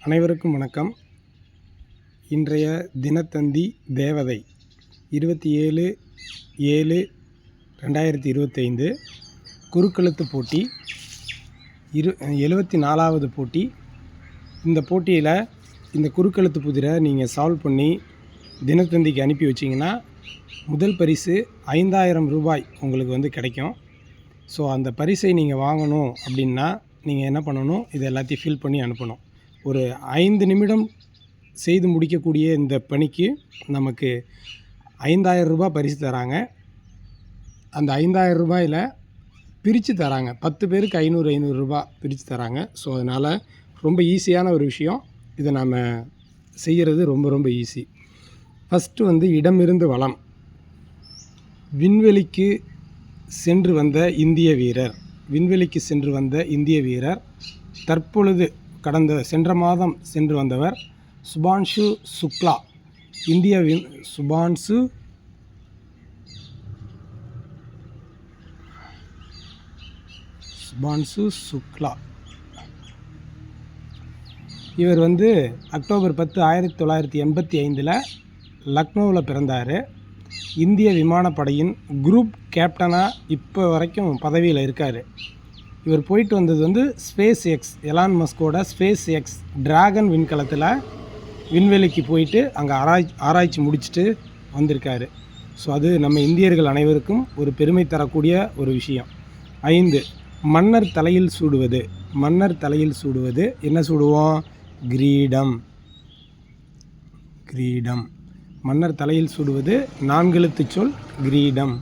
அனைவருக்கும் வணக்கம். இன்றைய தினத்தந்தி தேவதை 27/7/2025 குறுக்கெழுத்து போட்டி 74வது போட்டி. இந்த போட்டியில் இந்த குறுக்கெழுத்து புதிரை நீங்கள் சால்வ் பண்ணி தினத்தந்திக்கு அனுப்பி வச்சிங்கன்னா முதல் பரிசு 5000 ரூபாய் உங்களுக்கு கிடைக்கும். ஸோ அந்த பரிசை நீங்கள் வாங்கணும் அப்படின்னா நீங்கள் என்ன பண்ணணும், இது எல்லாத்தையும் ஃபில் பண்ணி அனுப்பணும். ஒரு 5 நிமிடம் செய்து முடிக்கக்கூடிய இந்த பணிக்கு நமக்கு 5000 ரூபாய் பரிசு தராங்க. அந்த 5000 ரூபாயில் பிரித்து தராங்க, 10 பேருக்கு 500 ரூபாய் பிரித்து தராங்க. ஸோ அதனால் ரொம்ப ஈஸியான ஒரு விஷயம். இதை நாம் செய்கிறது ரொம்ப ஈஸி. ஃபஸ்ட்டு இடமிருந்து வலம். விண்வெளிக்கு சென்று வந்த இந்திய வீரர் தற்பொழுது சென்ற மாதம் சென்று வந்தவர் சுபான்ஷு சுக்லா. இந்தியாவின் சுபான்ஷு சுக்லா. இவர் அக்டோபர் 10, 1985 லக்னோவில் பிறந்தார். இந்திய விமானப்படையின் குரூப் கேப்டனாக இப்போ வரைக்கும் பதவியில் இருக்கார். இவர் போயிட்டு வந்தது ஸ்பேஸ் எக்ஸ், எலான் மஸ்கோட ஸ்பேஸ் எக்ஸ் டிராகன் விண்கலத்தில் விண்வெளிக்கு போயிட்டு அங்கே ஆராய்ச்சி முடிச்சுட்டு வந்திருக்காரு. ஸோ அது நம்ம இந்தியர்கள் அனைவருக்கும் ஒரு பெருமை தரக்கூடிய ஒரு விஷயம். 5 மன்னர் தலையில் சூடுவது என்ன சூடுவோம்? கிரீடம். மன்னர் தலையில் சூடுவது 4 எழுத்துச் சொல் கிரீடம்.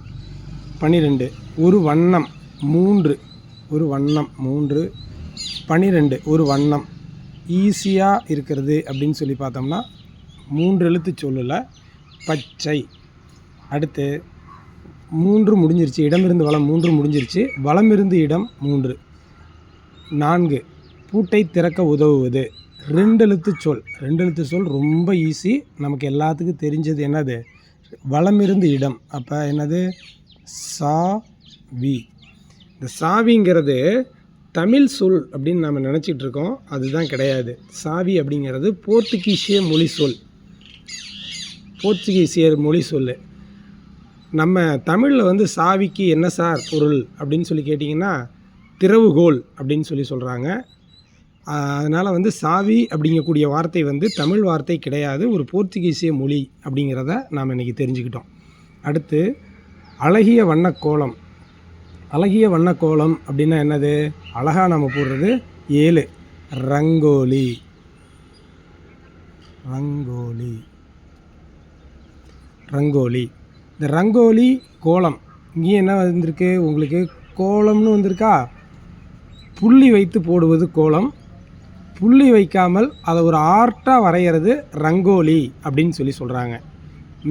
12 ஒரு வண்ணம் 3. 12 ஒரு வண்ணம் ஈஸியாக இருக்கிறது அப்படின்னு சொல்லி பார்த்தோம்னா 3 எழுத்துச் சொல்லில் பச்சை. அடுத்து 3 முடிஞ்சிருச்சு, இடமிருந்து வளம் 3 முடிஞ்சிருச்சு, வளமிருந்து இடம் 3. 4 பூட்டை திறக்க உதவுவது 2 எழுத்துச் சொல் ரொம்ப ஈஸி. நமக்கு எல்லாத்துக்கும் தெரிஞ்சது என்னது? வளமிருந்து இடம். அப்போ என்னது? சாவி. இந்த சாவிங்கிறது தமிழ் சொல் அப்படின்னு நம்ம நினச்சிட்டு இருக்கோம், அதுதான் கிடையாது. சாவி அப்படிங்கிறது போர்த்துகீசிய மொழி சொல். நம்ம தமிழில் சாவிக்கு என்ன சார் பொருள் அப்படின்னு சொல்லி கேட்டிங்கன்னா திறவுகோல் அப்படின்னு சொல்கிறாங்க. அதனால் சாவி அப்படிங்கக்கூடிய வார்த்தை தமிழ் வார்த்தை கிடையாது, ஒரு போர்த்துகீசிய மொழி அப்படிங்கிறத நாம் இன்றைக்கி தெரிஞ்சுக்கிட்டோம். அடுத்து அழகிய வண்ணக்கோலம் அப்படின்னா என்னது? அழகாக நம்ம போடுறது 7 ரங்கோலி. இந்த ரங்கோலி கோலம் இங்கே என்ன வந்திருக்கு உங்களுக்கு? கோலம்னு வந்திருக்கா? புள்ளி வைத்து போடுவது கோலம். புள்ளி வைக்காமல் அதை ஒரு ஆர்ட்டாக வரைகிறது ரங்கோலி அப்படின்னு சொல்கிறாங்க.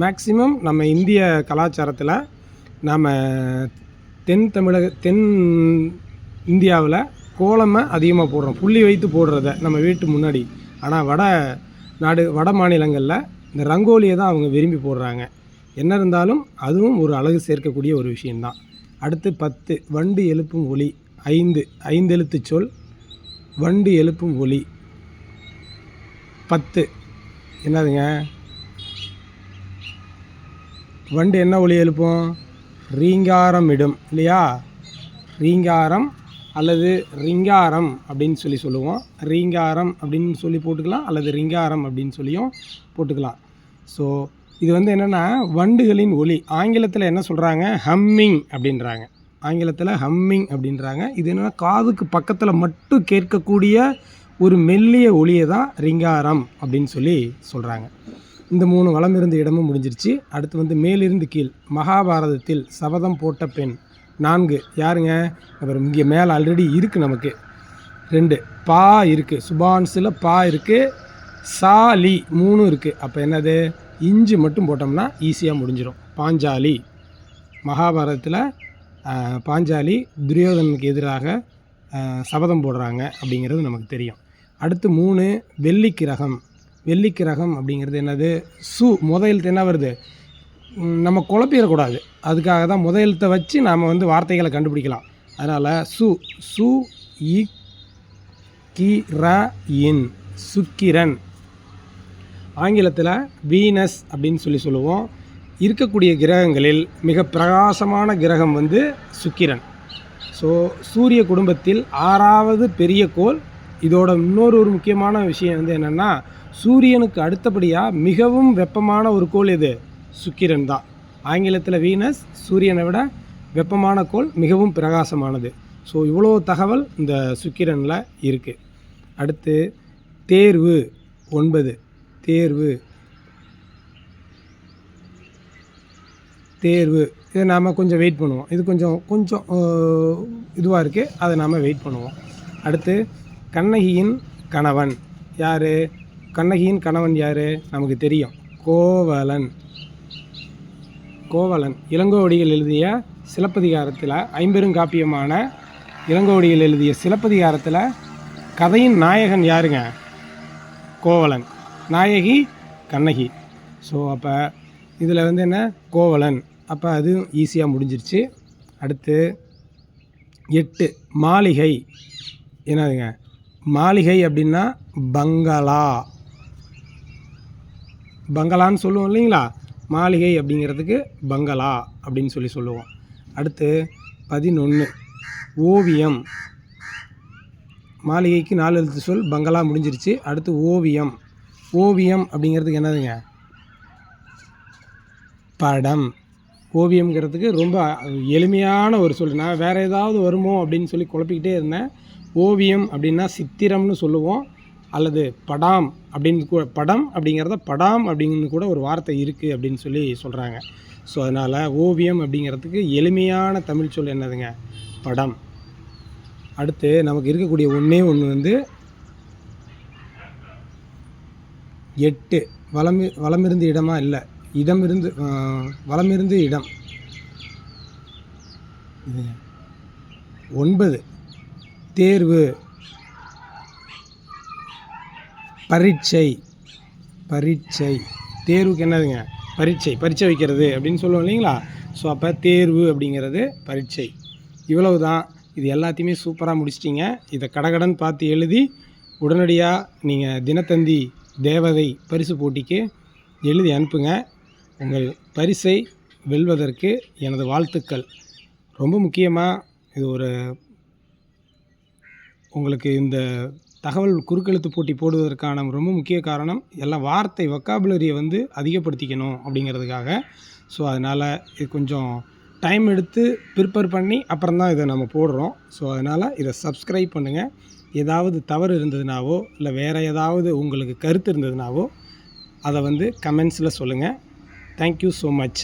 மேக்சிமம் நம்ம இந்திய கலாச்சாரத்தில் நாம் தென் இந்தியாவில் கோலமை அதிகமாக போடுறோம், புள்ளி வைத்து போடுறத நம்ம வீட்டு முன்னாடி. ஆனால் வட மாநிலங்களில் இந்த ரங்கோலியை தான் அவங்க விரும்பி போடுறாங்க. என்ன இருந்தாலும் அதுவும் ஒரு அழகு சேர்க்கக்கூடிய ஒரு விஷயந்தான். அடுத்து 10 வண்டு எழுப்பும் ஒலி. 5 எழுத்துச் சொல் வண்டு எழுப்பும் ஒலி. 10 என்னதுங்க? வண்டு என்ன ஒலி எழுப்போம்? ரீங்காரம் இடும் இல்லையா? ரீங்காரம் அல்லது ரிங்காரம் அப்படின்னு சொல்லுவோம். ரீங்காரம் அப்படின்னு சொல்லி போட்டுக்கலாம், அல்லது ரிங்காரம் அப்படின்னு சொல்லியும் போட்டுக்கலாம். ஸோ இது என்னென்னா வண்டுகளின் ஒலி. ஆங்கிலத்தில் என்ன சொல்கிறாங்க? ஹம்மிங் அப்படின்றாங்க. இது என்னென்னா காதுக்கு பக்கத்தில் மட்டும் கேட்கக்கூடிய ஒரு மெல்லிய ஒலியை தான் ரிங்காரம் அப்படின்னு சொல்கிறாங்க. இந்த 3 வளமிருந்து இடமும் முடிஞ்சிருச்சு. அடுத்து மேலிருந்து கீழ். மகாபாரதத்தில் சபதம் போட்ட பெண் 4 யாருங்க? அப்புறம் இங்கே மேலே ஆல்ரெடி இருக்குது நமக்கு 2 பா இருக்குது, சுபான்ஸில் பா இருக்குது, சாலி 3 இருக்குது. அப்போ என்னது? இஞ்சு மட்டும் போட்டோம்னா ஈஸியாக முடிஞ்சிடும். பாஞ்சாலி. மகாபாரதத்தில் பாஞ்சாலி துரியோதனுக்கு எதிராக சபதம் போடுறாங்க அப்படிங்கிறது நமக்கு தெரியும். அடுத்து 3 வெள்ளிக்கிரகம் அப்படிங்கிறது என்னது? முதல் எழுத்து என்ன வருது? நம்ம குழப்பிடக்கூடாது, அதுக்காக தான் முதல் எழுத்தை வச்சு நாம் வார்த்தைகளை கண்டுபிடிக்கலாம். அதனால் சு இ கி ர இன் சுக்கிரன். ஆங்கிலத்தில் வீனஸ் அப்படின்னு சொல்லுவோம். இருக்கக்கூடிய கிரகங்களில் மிக பிரகாசமான கிரகம் வந்து சுக்கிரன். ஸோ சூரிய குடும்பத்தில் 6வது பெரிய கோள். இதோட இன்னொரு முக்கியமான விஷயம் வந்து என்னென்னா, சூரியனுக்கு அடுத்தபடியாக மிகவும் வெப்பமான ஒரு கோள் இது சுக்கிரன் தான். ஆங்கிலத்தில் வீனஸ், சூரியனை விட வெப்பமான கோள், மிகவும் பிரகாசமானது. ஸோ இவ்வளோ தகவல் இந்த சுக்கிரனில் இருக்குது. அடுத்து தேர்வு 9. தேர்வு இதை நாம் கொஞ்சம் வெயிட் பண்ணுவோம். இது கொஞ்சம் இதுவாக இருக்குது, அதை நாம் வெயிட் பண்ணுவோம். அடுத்து கண்ணகியின் கணவன் யார்? கண்ணகியின் கணவன் யார்? நமக்கு தெரியும், கோவலன். இளங்கோவடிகள் எழுதிய சிலப்பதிகாரத்தில், ஐம்பெருங்காப்பியமான இளங்கோவடிகள் எழுதிய சிலப்பதிகாரத்தில் கதையின் நாயகன் யாருங்க? கோவலன். நாயகி கண்ணகி. ஸோ அப்போ இதில் வந்து என்ன, கோவலன். அப்போ அதுவும் ஈஸியாக முடிஞ்சிருச்சு. அடுத்து 8 மாளிகை. என்னதுங்க மாளிகை அப்படின்னா? பங்களான்னு சொல்லுவோம் இல்லைங்களா? மாளிகை அப்படிங்கிறதுக்கு பங்களா அப்படின்னு சொல்லுவோம். அடுத்து 11 ஓவியம். மாளிகைக்கு 4 எழுத்து சொல், பங்களா முடிஞ்சிருச்சு. அடுத்து ஓவியம். ஓவியம் அப்படிங்கிறதுக்கு என்னதுங்க? படம். ஓவியம்ங்கிறதுக்கு ரொம்ப எளிமையான ஒரு சொல். நான் வேறு ஏதாவது வருமோ அப்படின்னு குழப்பிக்கிட்டே இருந்தேன். ஓவியம் அப்படின்னா சித்திரம்னு சொல்லுவோம், அல்லது படம் அப்படின்னு படம் அப்படிங்கிறத படாம் அப்படின்னு கூட ஒரு வார்த்தை இருக்குது அப்படின்னு சொல்கிறாங்க. ஸோ அதனால் ஓவியம் அப்படிங்கிறதுக்கு எளிமையான தமிழ் சொல் என்னதுங்க? படம். அடுத்து நமக்கு இருக்கக்கூடிய ஒன்று வந்து 8 வலமிருந்து இடமா? இல்லை, இடமிருந்து வலமிருந்து இடம். 9 தேர்வு. பரீட்சை. தேர்வுக்கு என்னதுங்க? பரீட்சை வைக்கிறது அப்படின்னு சொல்லுவோம் இல்லைங்களா? ஸோ அப்போ தேர்வு அப்படிங்கிறது பரீட்சை. இவ்வளவு தான். இது எல்லாத்தையுமே சூப்பராக முடிச்சிட்டிங்க. இதை கடகடன் பார்த்து எழுதி உடனடியாக நீங்கள் தினத்தந்தி தேவதை பரிசு போட்டிக்கு எழுதி அனுப்புங்க. உங்கள் பரிசை வெல்வதற்கு எனது வாழ்த்துக்கள். ரொம்ப முக்கியமாக இது உங்களுக்கு இந்த தகவல் குறுக்கெழுத்து போட்டி போடுவதற்கான ரொம்ப முக்கிய காரணம், எல்லாம் வார்த்தை வொக்காபுலரியை வந்து அதிகப்படுத்திக்கணும் அப்படிங்கிறதுக்காக. ஸோ அதனால் இது கொஞ்சம் டைம் எடுத்து ப்ரிப்பேர் பண்ணி அப்புறம்தான் இதை நம்ம போடுறோம். ஸோ அதனால் இதை சப்ஸ்கிரைப் பண்ணுங்கள். ஏதாவது தவறு இருந்ததுனாவோ, இல்லை வேறு ஏதாவது உங்களுக்கு கருத்து இருந்ததுனாவோ அதை வந்து கமெண்ட்ஸில் சொல்லுங்கள். Thank you so much.